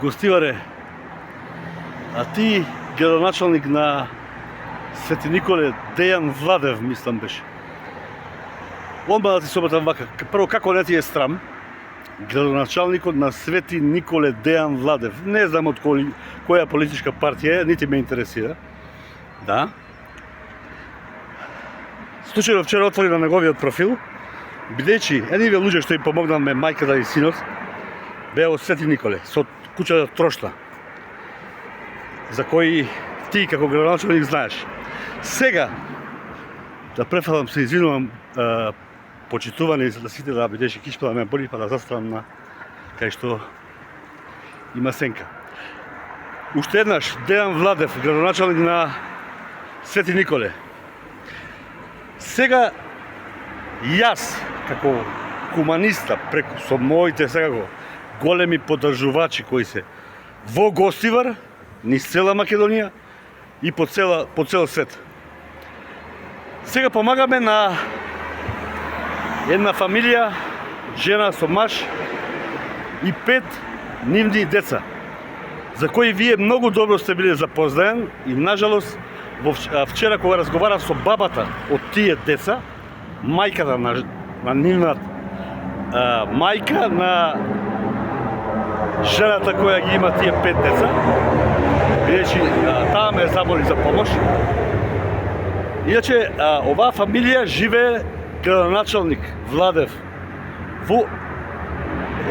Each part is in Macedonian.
Гостиваре, а ти градоначалник на Свети Николе, Дејан Владев, мислам беше. Одма да ти собатам вака, прво како не ти е срам, градоначалникот на Свети Николе Дејан Владев, не знам од која политичка партија е, нити ме интересира. Да. Случајно вчера отвори на неговиот профил, бидејќи едниве луѓе што им помогнаме мајката и синот, беа од Свети Николе, со куќата Трошна, за кој ти како градоначалник знаеш. Сега, да префалам, се извинувам, почитувани за сите, да бидејќи кичпела ме боли, па да заставам на кај што има сенка. Уште еднаш, Дејан Владев, градоначалник на Свети Николе. Сега, јас, како хуманиста, преку со моите секако големи поддржувачи кои се во Гостивар, низ цела Македонија и по цел свет. Сега помагаме на една фамилија, жена со маж и 5 нивни деца, за кои вие многу добро сте биле запознаен и нажалост вчера кога разговарав со бабата од тие деца, мајката на нивната мајка на жената која ги има тие 5 деца, бидејќи таа ме заболи за помош. Иначе, оваа фамилија живее градоначалник Владев во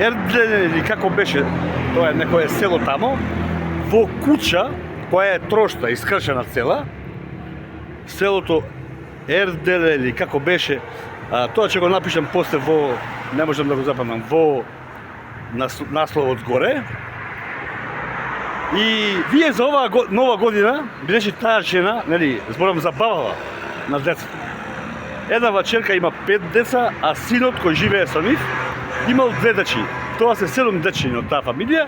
Ерделе, или како беше, тоа е некое село тамо, во куќа која е Трошна, искршена цела, селото Ерделе, или како беше, тоа ќе го напишам после во, не можам да го запамнам, во насловот горе. И вие за оваа нова година, бидејќи таа жена, нели, зборам за бабава на децата. Една вачерка има 5 деца, а синот кој живее со нив имал 2 дечи. Тоа се 7 дечиња од таа фамилија.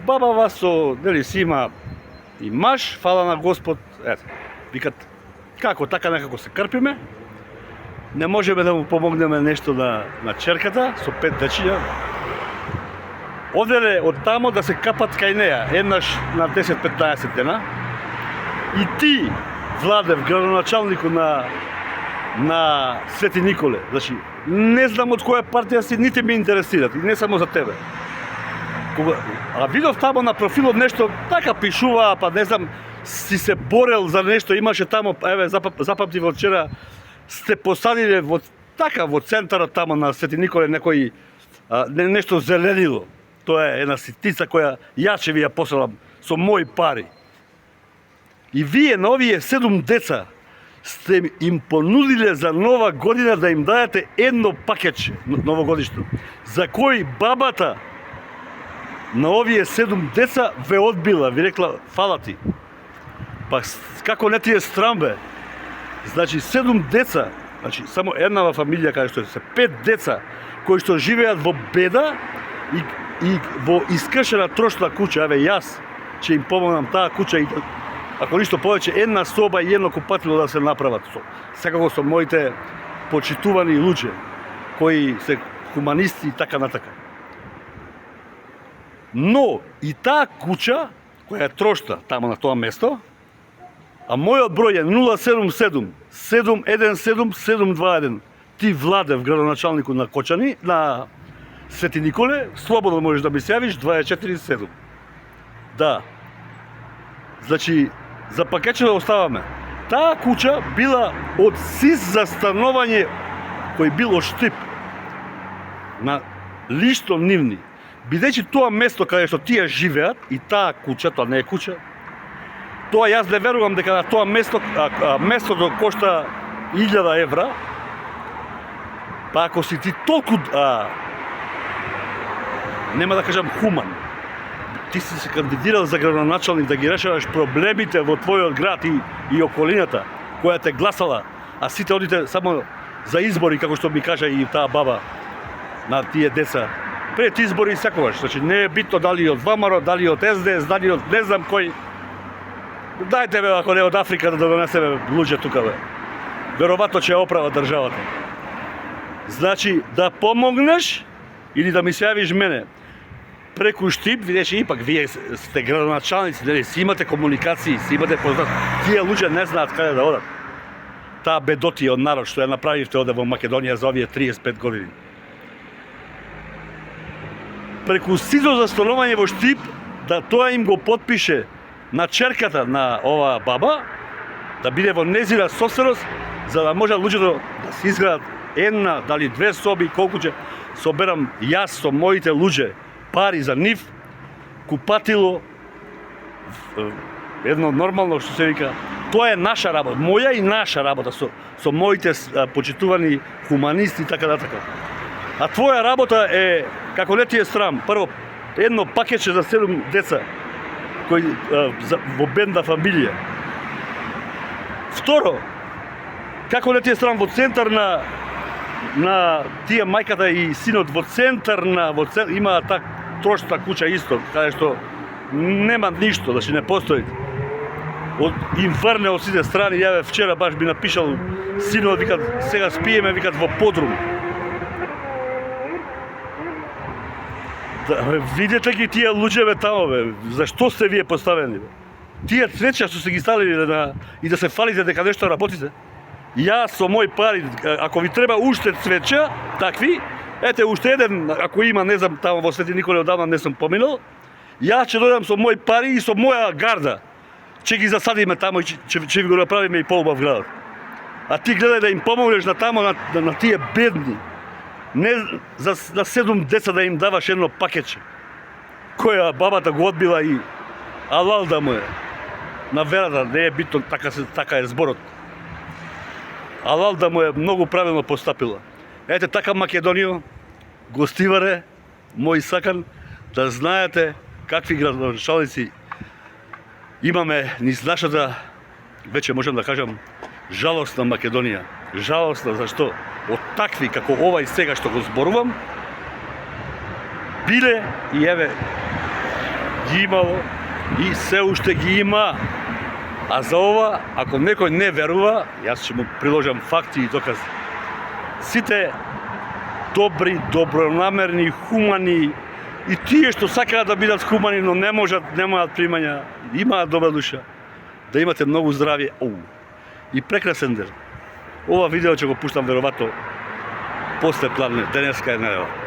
Бабава со, нели, си има и маж, фала на Господ, ето, викат, како, така некако се крпиме. Не можеме да му помогнеме нешто на черката со 5 дечиња. Оделе од тамо да се капат кај неја, еднаш на 10-15 дена. И ти, Владев, градоначалникот на Свети Николе, значи, не знам од која партија си, нити ме интересират, и не само за тебе. А видов тамо на профилот нешто, така пишува, па не знам, си се борел за нешто, имаше тамо, еве, запамти во вчера, сте посадиле во центарот тамо на Свети Николе некој нешто зеленило. Тоа е една ситница која јас ќе ви ја посадам со мои пари. И вие на овие 7 деца сте им понудиле за нова година да им дадете едно пакетче новогодишно, за кој бабата на овие 7 деца ве одбила, ви рекла фала ти. Па како не ти е срам, бе? Значи 7 деца, значи само една фамилија кај што се 5 деца кои што живеат во беда и во искршена Трошна куќа. Еве јас ќе им помогнам таа куќа и ако ништо повеќе една соба и едно купатило да се направат. Секако со моите почитувани луѓе кои се хуманисти и така натака. Но и таа куќа која е Трошна тамо на тоа место, а мојот број е 077 717 721. Ти, Владев, градоначалникот на Кочани, на Свети Николе, слободно можеш да ми се јавиш 247. Да. Значи, за пакетче да оставаме. Таа куќа била од СИС за станување кој бил од Штип на лишто нивни. Бидејќи тоа место каде што тие живеат и таа куќа, тоа не е куќа, тоа јас не верувам дека на тоа местото кошта 1000 евра. Па ако си ти толку, нема да кажам хуман, ти си се кандидирал за градоначалник да ги решаваш проблемите во твојот град и околината, која те гласала, а сите одите само за избори, како што ми кажа и таа баба на тие деца. Пред избори секогаш, значи не е битно дали од ВМРО, дали од СДС, дали од не знам кој. Дајте бе, ако не од Африка, да донесеме луѓе тука, бе. Веројатно ќе оправа државата. Значи, да помогнеш или да ми се јавиш мене. преку Штип, видеше ипак вие сте градоначалници, нели, си имате комуникации, си имате познат. Тие луѓе не знаат каде да одат. Таа бедотија од народ што ја направивте оде во Македонија за овие 35 години. Преку сито застанување во Штип, да тоа им го подпише на черката на оваа баба, да биде во незина собственост, за да може луѓето да се изградат една, дали две соби, колку ќе соберам јас со моите луѓе пари за нив, купатило, едно нормално што се вика, тоа е наша работа, моја и наша работа со моите почитувани хуманисти и така да така. А твоја работа е, како не ти е срам, прво, едно пакетче за 7 деца, кои во бедна фамилија. Второ, како не ти е срам во центар на тие мајката и синот во центар има трошна куќа исто, каде што нема ништо, значи не постои. Од инферне од сите страни, јаве вчера баш би напишал синот, викат сега спиеме, викат во подрум. Да, видете ги тие луѓе тамо, бе, зашто сте вие поставени? Бе? Тие цвеќа што се ги ставили и да се фалите дека нешто работите. Јас со мој пари, ако ви треба уште цвеќа, такви, ете уште еден, ако има, не знам, тамо во Свети Николе одамна не сум поминал, јас ќе дојдам со мој пари и со моја гарда. Ќе ги засадиме тамо и ќе ви го направиме и поубав градот. А ти гледај да им помогнеш на тамо, на тие бедни. Не за 7 деца да им даваш едно пакетче, која бабата го одбила и алал да му е. На верата не е битно, така е зборот. Алал да му е многу правилно постапила. Ете така Македонија, гостиваре, мој сакан, да знаете какви градоначалници имаме низ нашата, веќе можам да кажам, жалостна Македонија. Жалостна, зашто? Од такви како овај сега што го зборувам, биле и еве ги имало и се уште ги има. А за ова, ако некој не верува, јас ќе му приложам факти и докази. Сите добри, добронамерни, хумани и тие што сакаат да бидат хумани, но не можат, немаат примања, имаат добра душа, да имате многу здравје и прекрасен ден. Ова видео ќе го пуштам веројатно после пладне, денеска е недела.